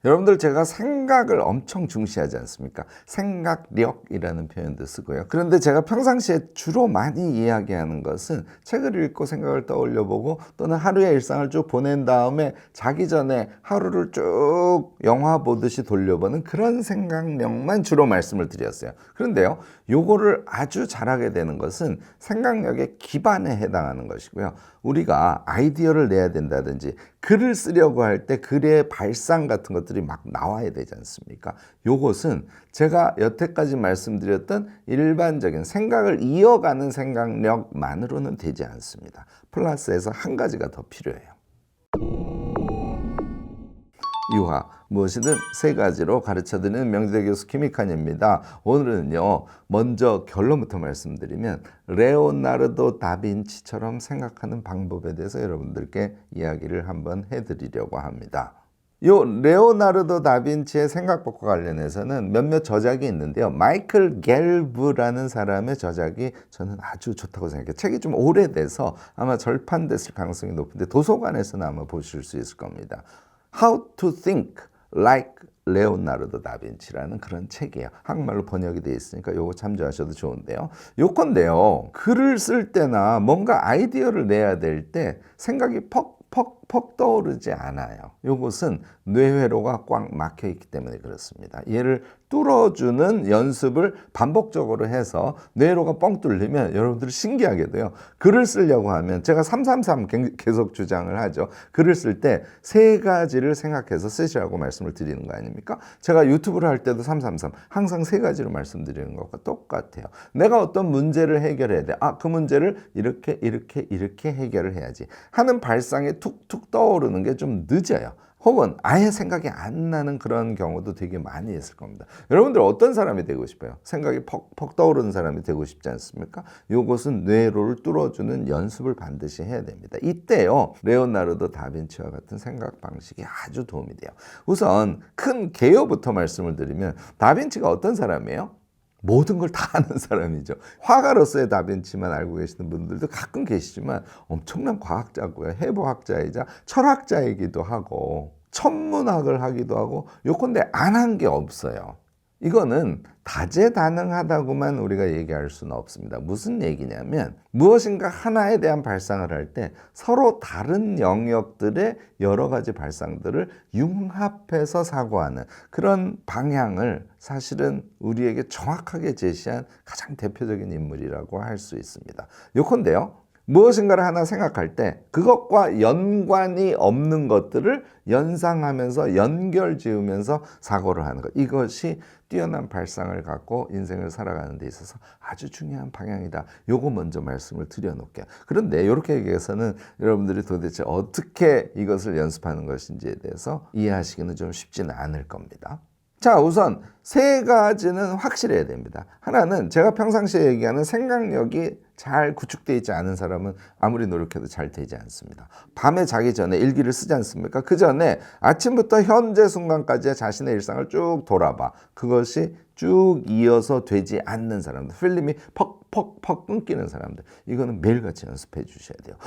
여러분들 제가 생각을 엄청 중시하지 않습니까? 생각력이라는 표현도 쓰고요. 그런데 제가 평상시에 주로 많이 이야기하는 것은 책을 읽고 생각을 떠올려 보고 또는 하루의 일상을 쭉 보낸 다음에 자기 전에 하루를 쭉 영화 보듯이 돌려보는 그런 생각력만 주로 말씀을 드렸어요. 그런데요, 요거를 아주 잘하게 되는 것은 생각력의 기반에 해당하는 것이고요. 우리가 아이디어를 내야 된다든지 글을 쓰려고 할 때 글의 발상 같은 것들이 막 나와야 되지 않습니까? 요것은 제가 여태까지 말씀드렸던 일반적인 생각을 이어가는 생각력만으로는 되지 않습니다. 플러스해서 한 가지가 더 필요해요. 유화, 무엇이든 세 가지로 가르쳐드리는 명지대 교수 김익환입니다. 오늘은요, 먼저 결론부터 말씀드리면 레오나르도 다빈치처럼 생각하는 방법에 대해서 여러분들께 이야기를 한번 해드리려고 합니다. 요 레오나르도 다빈치의 생각법과 관련해서는 몇몇 저작이 있는데요. 마이클 갤브라는 사람의 저작이 저는 아주 좋다고 생각해요. 책이 좀 오래돼서 아마 절판됐을 가능성이 높은데 도서관에서는 아마 보실 수 있을 겁니다. How to think like 레오나르도 다빈치라는 그런 책이에요. 한국말로 번역이 되어 있으니까 요거 참조하셔도 좋은데요. 요건데요. 글을 쓸 때나 뭔가 아이디어를 내야 될 때 생각이 퍽 떠오르지 않아요. 요것은 뇌회로가 꽉 막혀 있기 때문에 그렇습니다. 얘를 뚫어주는 연습을 반복적으로 해서 뇌회로가 뻥 뚫리면 여러분들이 신기하게 돼요. 글을 쓰려고 하면 제가 333 계속 주장을 하죠. 글을 쓸 때 세 가지를 생각해서 쓰시라고 말씀을 드리는 거 아닙니까? 제가 유튜브를 할 때도 333 항상 세 가지로 말씀드리는 것과 똑같아요. 내가 어떤 문제를 해결해야 돼. 그 문제를 이렇게 해결을 해야지 하는 발상이 툭툭 떠오르는 게 좀 늦어요. 혹은 아예 생각이 안 나는 그런 경우도 되게 많이 있을 겁니다. 여러분들 어떤 사람이 되고 싶어요? 생각이 퍽퍽 떠오르는 사람이 되고 싶지 않습니까? 이것은 뇌로를 뚫어주는 연습을 반드시 해야 됩니다. 이때요, 레오나르도 다빈치와 같은 생각 방식이 아주 도움이 돼요. 우선 큰 개요부터 말씀을 드리면 다빈치가 어떤 사람이에요? 모든 걸 다 아는 사람이죠. 화가로서의 다빈치만 알고 계시는 분들도 가끔 계시지만 엄청난 과학자고요. 해부학자이자 철학자이기도 하고 천문학을 하기도 하고 요컨대 안 한 게 없어요. 이거는 다재다능하다고만 우리가 얘기할 수는 없습니다. 무슨 얘기냐면 무엇인가 하나에 대한 발상을 할 때 서로 다른 영역들의 여러 가지 발상들을 융합해서 사고하는 그런 방향을 사실은 우리에게 정확하게 제시한 가장 대표적인 인물이라고 할 수 있습니다. 요컨대요, 무엇인가를 하나 생각할 때 그것과 연관이 없는 것들을 연상하면서 연결 지으면서 사고를 하는 것, 이것이 뛰어난 발상을 갖고 인생을 살아가는 데 있어서 아주 중요한 방향이다. 요거 먼저 말씀을 드려놓을게요. 그런데 이렇게 얘기해서는 여러분들이 도대체 어떻게 이것을 연습하는 것인지에 대해서 이해하시기는 좀 쉽지는 않을 겁니다. 자, 우선 세 가지는 확실해야 됩니다. 하나는 제가 평상시에 얘기하는 생각력이 잘 구축되어 있지 않은 사람은 아무리 노력해도 잘 되지 않습니다. 밤에 자기 전에 일기를 쓰지 않습니까? 그 전에 아침부터 현재 순간까지의 자신의 일상을 쭉 돌아봐. 그것이 쭉 이어서 되지 않는 사람들, 필름이 퍽 끊기는 사람들, 이거는 매일같이 연습해 주셔야 돼요.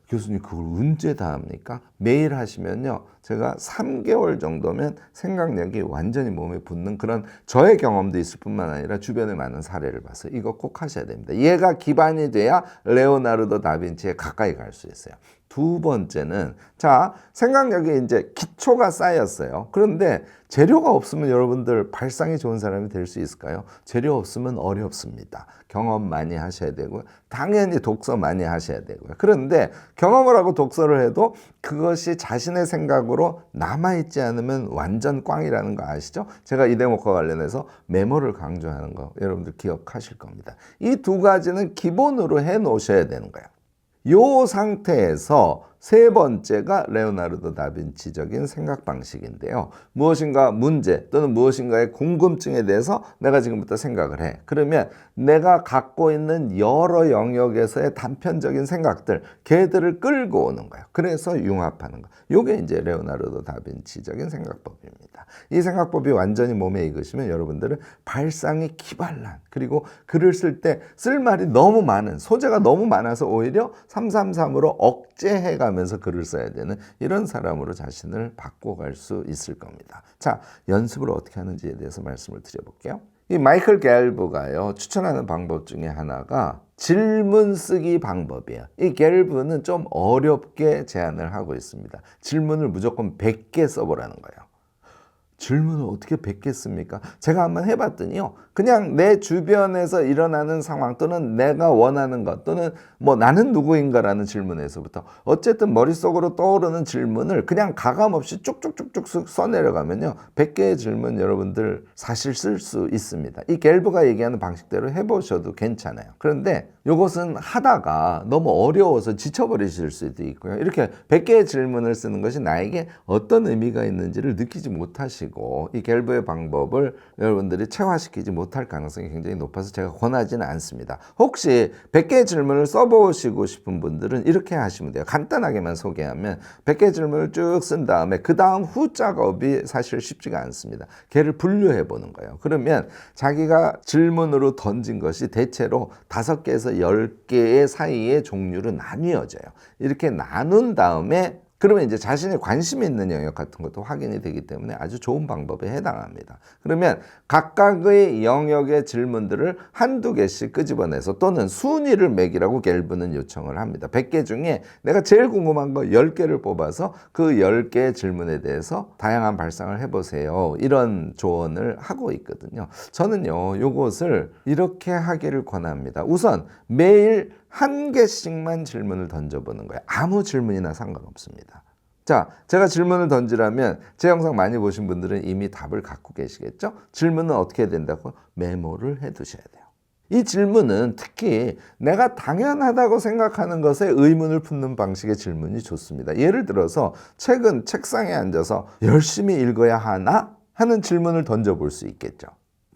교수님 그걸 언제 다 합니까? 매일 하시면요, 제가 3개월 정도면 생각력이 완전히 몸에 붙는 그런 저의 경험도 있을 뿐만 아니라 주변에 많은 사례를 봐서 이거 꼭 하셔야 됩니다. 얘가 기반이 돼야 레오나르도 다빈치에 가까이 갈 수 있어요. 두 번째는, 자, 생각력이 이제 기초가 쌓였어요. 그런데 재료가 없으면 여러분들 발상이 좋은 사람이 될 수 있을까요? 재료 없으면 어렵습니다. 경험 많이 하셔야 되고요. 당연히 독서 많이 하셔야 되고요. 그런데 경험을 하고 독서를 해도 그것이 자신의 생각으로 남아있지 않으면 완전 꽝이라는 거 아시죠? 제가 이 대목과 관련해서 메모를 강조하는 거 여러분들 기억하실 겁니다. 이 두 가지는 기본으로 해 놓으셔야 되는 거예요. 이 상태에서 세 번째가 레오나르도 다빈치적인 생각 방식인데요. 무엇인가 문제 또는 무엇인가의 궁금증에 대해서 내가 지금부터 생각을 해. 그러면 내가 갖고 있는 여러 영역에서의 단편적인 생각들, 걔들을 끌고 오는 거예요. 그래서 융합하는 거. 이게 이제 레오나르도 다빈치적인 생각법입니다. 이 생각법이 완전히 몸에 익으시면 여러분들은 발상이 기발난, 그리고 글을 쓸 때 쓸 말이 너무 많은, 소재가 너무 많아서 오히려 333으로 억제해가 살아가면서 글을 써야 되는 이런 사람으로 자신을 바꿔갈 수 있을 겁니다. 자, 연습을 어떻게 하는지에 대해서 말씀을 드려볼게요. 이 마이클 갤브가요 추천하는 방법 중에 하나가 질문 쓰기 방법이에요. 이 갤브는 좀 어렵게 제안을 하고 있습니다. 질문을 무조건 100개 써보라는 거예요. 질문을 어떻게 100개 씁니까? 제가 한번 해봤더니요. 그냥 내 주변에서 일어나는 상황 또는 내가 원하는 것 또는 뭐 나는 누구인가라는 질문에서부터 어쨌든 머릿속으로 떠오르는 질문을 그냥 가감없이 쭉쭉쭉쭉 써내려가면요. 100개의 질문 여러분들 사실 쓸 수 있습니다. 이 갤브가 얘기하는 방식대로 해보셔도 괜찮아요. 그런데 이것은 하다가 너무 어려워서 지쳐버리실 수도 있고요. 이렇게 100개의 질문을 쓰는 것이 나에게 어떤 의미가 있는지를 느끼지 못하시고 이 갤브의 방법을 여러분들이 체화시키지 못할 가능성이 굉장히 높아서 제가 권하지는 않습니다. 혹시 100개의 질문을 써보시고 싶은 분들은 이렇게 하시면 돼요. 간단하게만 소개하면 100개의 질문을 쭉 쓴 다음에 그 다음 후 작업이 사실 쉽지가 않습니다. 걔를 분류해 보는 거예요. 그러면 자기가 질문으로 던진 것이 대체로 5개에서 10개의 사이의 종류로 나뉘어져요. 이렇게 나눈 다음에 그러면 이제 자신이 관심 있는 영역 같은 것도 확인이 되기 때문에 아주 좋은 방법에 해당합니다. 그러면 각각의 영역의 질문들을 한두 개씩 끄집어내서 또는 순위를 매기라고 갤브는 요청을 합니다. 100개 중에 내가 제일 궁금한 거 10개를 뽑아서 그 10개의 질문에 대해서 다양한 발상을 해보세요. 이런 조언을 하고 있거든요. 저는요, 요것을 이렇게 하기를 권합니다. 우선 매일 한 개씩만 질문을 던져보는 거예요. 아무 질문이나 상관없습니다. 자, 제가 질문을 던지라면 제 영상 많이 보신 분들은 이미 답을 갖고 계시겠죠? 질문은 어떻게 해야 된다고? 메모를 해 두셔야 돼요. 이 질문은 특히 내가 당연하다고 생각하는 것에 의문을 품는 방식의 질문이 좋습니다. 예를 들어서 책은 책상에 앉아서 열심히 읽어야 하나? 하는 질문을 던져볼 수 있겠죠.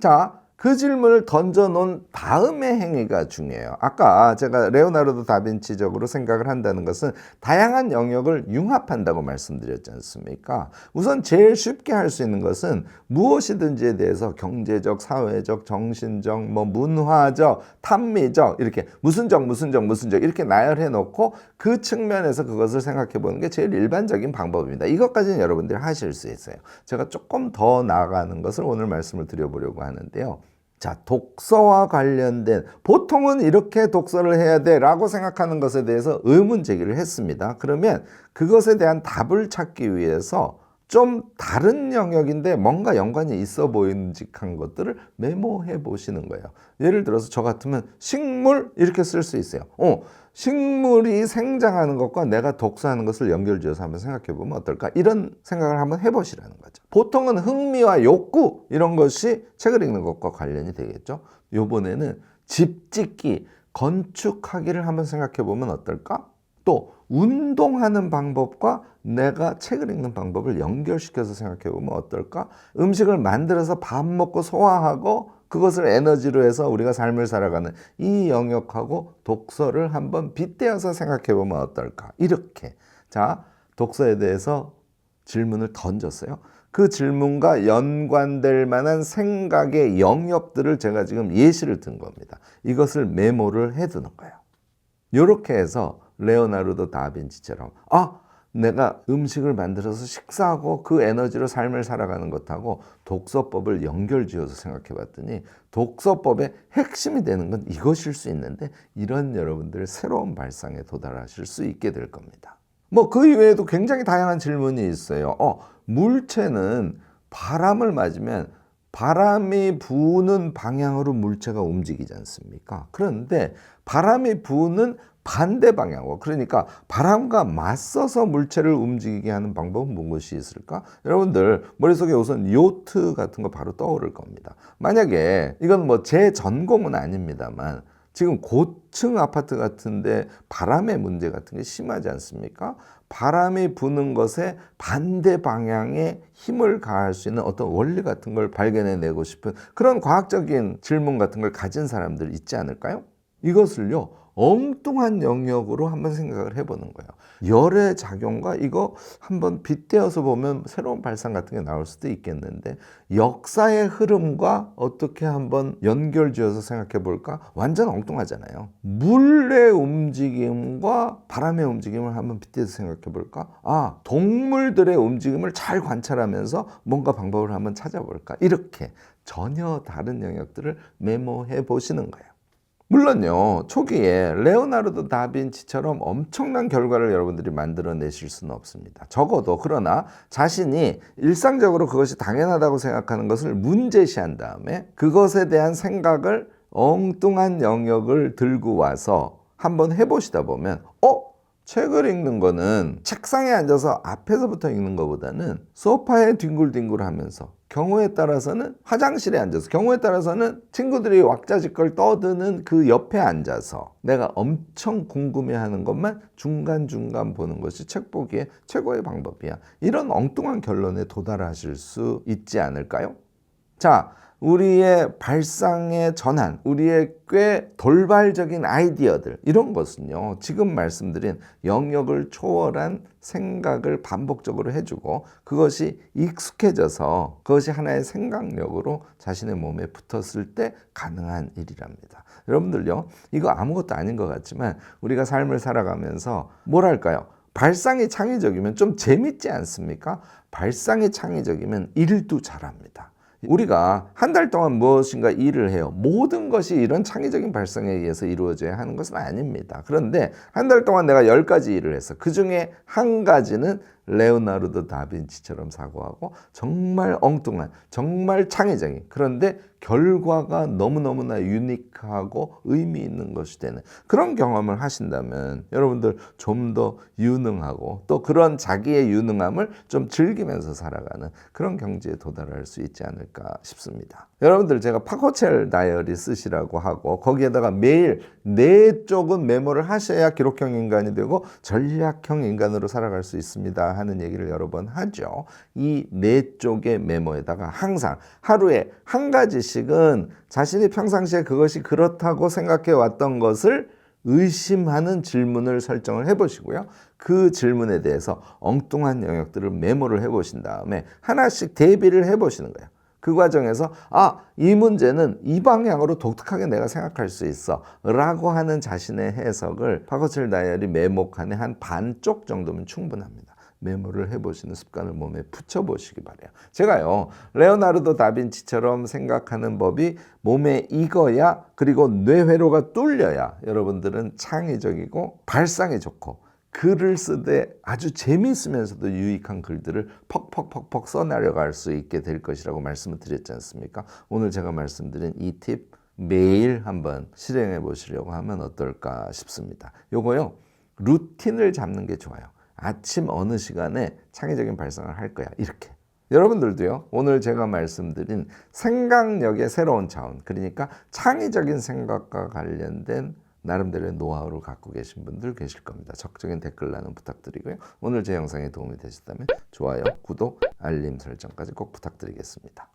자, 그 질문을 던져놓은 다음의 행위가 중요해요. 아까 제가 레오나르도 다빈치적으로 생각을 한다는 것은 다양한 영역을 융합한다고 말씀드렸지 않습니까? 우선 제일 쉽게 할 수 있는 것은 무엇이든지에 대해서 경제적, 사회적, 정신적, 문화적, 탐미적 이렇게 무슨 적 이렇게 나열해 놓고 그 측면에서 그것을 생각해 보는 게 제일 일반적인 방법입니다. 이것까지는 여러분들이 하실 수 있어요. 제가 조금 더 나아가는 것을 오늘 말씀을 드려보려고 하는데요. 자, 독서와 관련된 보통은 이렇게 독서를 해야 돼 라고 생각하는 것에 대해서 의문 제기를 했습니다. 그러면 그것에 대한 답을 찾기 위해서 좀 다른 영역인데 뭔가 연관이 있어 보임직한 것들을 메모해 보시는 거예요. 예를 들어서 저 같으면 식물 이렇게 쓸 수 있어요. 식물이 생장하는 것과 내가 독서하는 것을 연결지어서 한번 생각해 보면 어떨까? 이런 생각을 한번 해보시라는 거죠. 보통은 흥미와 욕구 이런 것이 책을 읽는 것과 관련이 되겠죠. 이번에는 집 짓기, 건축하기를 한번 생각해 보면 어떨까? 또 운동하는 방법과 내가 책을 읽는 방법을 연결시켜서 생각해 보면 어떨까? 음식을 만들어서 밥 먹고 소화하고 그것을 에너지로 해서 우리가 삶을 살아가는 이 영역하고 독서를 한번 빗대어서 생각해 보면 어떨까? 이렇게. 자, 독서에 대해서 질문을 던졌어요. 그 질문과 연관될 만한 생각의 영역들을 제가 지금 예시를 든 겁니다. 이것을 메모를 해두는 거예요. 이렇게 해서 레오나르도 다빈치처럼 내가 음식을 만들어서 식사하고 그 에너지로 삶을 살아가는 것하고 독서법을 연결지어서 생각해 봤더니 독서법의 핵심이 되는 건 이것일 수 있는데 이런 여러분들의 새로운 발상에 도달하실 수 있게 될 겁니다. 그 이외에도 굉장히 다양한 질문이 있어요. 물체는 바람을 맞으면 바람이 부는 방향으로 물체가 움직이지 않습니까? 그런데 바람이 부는 반대 방향으로, 그러니까 바람과 맞서서 물체를 움직이게 하는 방법은 무엇이 있을까? 여러분들 머릿속에 우선 요트 같은 거 바로 떠오를 겁니다. 만약에 이건 제 전공은 아닙니다만 지금 고층 아파트 같은데 바람의 문제 같은 게 심하지 않습니까? 바람이 부는 것에 반대 방향에 힘을 가할 수 있는 어떤 원리 같은 걸 발견해내고 싶은 그런 과학적인 질문 같은 걸 가진 사람들 있지 않을까요? 이것을요, 엉뚱한 영역으로 한번 생각을 해보는 거예요. 열의 작용과 이거 한번 빗대어서 보면 새로운 발상 같은 게 나올 수도 있겠는데 역사의 흐름과 어떻게 한번 연결지어서 생각해 볼까? 완전 엉뚱하잖아요. 물의 움직임과 바람의 움직임을 한번 빗대서 생각해 볼까? 아, 동물들의 움직임을 잘 관찰하면서 뭔가 방법을 한번 찾아볼까? 이렇게 전혀 다른 영역들을 메모해 보시는 거예요. 물론요, 초기에 레오나르도 다빈치처럼 엄청난 결과를 여러분들이 만들어내실 수는 없습니다. 적어도 그러나 자신이 일상적으로 그것이 당연하다고 생각하는 것을 문제시한 다음에 그것에 대한 생각을 엉뚱한 영역을 들고 와서 한번 해보시다 보면 책을 읽는 거는 책상에 앉아서 앞에서부터 읽는 것보다는 소파에 뒹굴뒹굴 하면서 경우에 따라서는 화장실에 앉아서 경우에 따라서는 친구들이 왁자지껄 떠드는 그 옆에 앉아서 내가 엄청 궁금해하는 것만 중간중간 보는 것이 책 보기에 최고의 방법이야. 이런 엉뚱한 결론에 도달하실 수 있지 않을까요? 자, 우리의 발상의 전환, 우리의 꽤 돌발적인 아이디어들 이런 것은요, 지금 말씀드린 영역을 초월한 생각을 반복적으로 해주고 그것이 익숙해져서 그것이 하나의 생각력으로 자신의 몸에 붙었을 때 가능한 일이랍니다. 여러분들요, 이거 아무것도 아닌 것 같지만 우리가 삶을 살아가면서 뭐랄까요? 발상이 창의적이면 좀 재밌지 않습니까? 발상이 창의적이면 일도 잘합니다. 우리가 한 달 동안 무엇인가 일을 해요. 모든 것이 이런 창의적인 발상에 의해서 이루어져야 하는 것은 아닙니다. 그런데 한 달 동안 내가 10가지 일을 했어. 그 중에 한 가지는 레오나르도 다빈치처럼 사고하고 정말 엉뚱한, 정말 창의적인, 그런데 결과가 너무너무나 유니크하고 의미 있는 것이 되는 그런 경험을 하신다면 여러분들 좀 더 유능하고 또 그런 자기의 유능함을 좀 즐기면서 살아가는 그런 경지에 도달할 수 있지 않을까 싶습니다. 여러분들 제가 파코첼 다이어리 쓰시라고 하고 거기에다가 매일 4쪽은 메모를 하셔야 기록형 인간이 되고 전략형 인간으로 살아갈 수 있습니다 하는 얘기를 여러 번 하죠. 이 4쪽의 메모에다가 항상 하루에 한 가지씩은 자신이 평상시에 그것이 그렇다고 생각해 왔던 것을 의심하는 질문을 설정을 해보시고요. 그 질문에 대해서 엉뚱한 영역들을 메모를 해보신 다음에 하나씩 대비를 해보시는 거예요. 그 과정에서 이 문제는 이 방향으로 독특하게 내가 생각할 수 있어 라고 하는 자신의 해석을 파코첼 다이어리 메모칸의 한 반쪽 정도면 충분합니다. 메모를 해보시는 습관을 몸에 붙여보시기 바래요. 제가요, 레오나르도 다빈치처럼 생각하는 법이 몸에 익어야, 그리고 뇌회로가 뚫려야 여러분들은 창의적이고 발상이 좋고 글을 쓰되 아주 재미있으면서도 유익한 글들을 퍽퍽퍽퍽 써나려갈 수 있게 될 것이라고 말씀을 드렸지 않습니까? 오늘 제가 말씀드린 이 팁 매일 한번 실행해 보시려고 하면 어떨까 싶습니다. 요거요, 루틴을 잡는 게 좋아요. 아침 어느 시간에 창의적인 발상을 할 거야, 이렇게. 여러분들도요, 오늘 제가 말씀드린 생각력의 새로운 차원, 그러니까 창의적인 생각과 관련된 나름대로의 노하우를 갖고 계신 분들 계실 겁니다. 적극적인 댓글 나눔 부탁드리고요. 오늘 제 영상에 도움이 되셨다면 좋아요, 구독, 알림 설정까지 꼭 부탁드리겠습니다.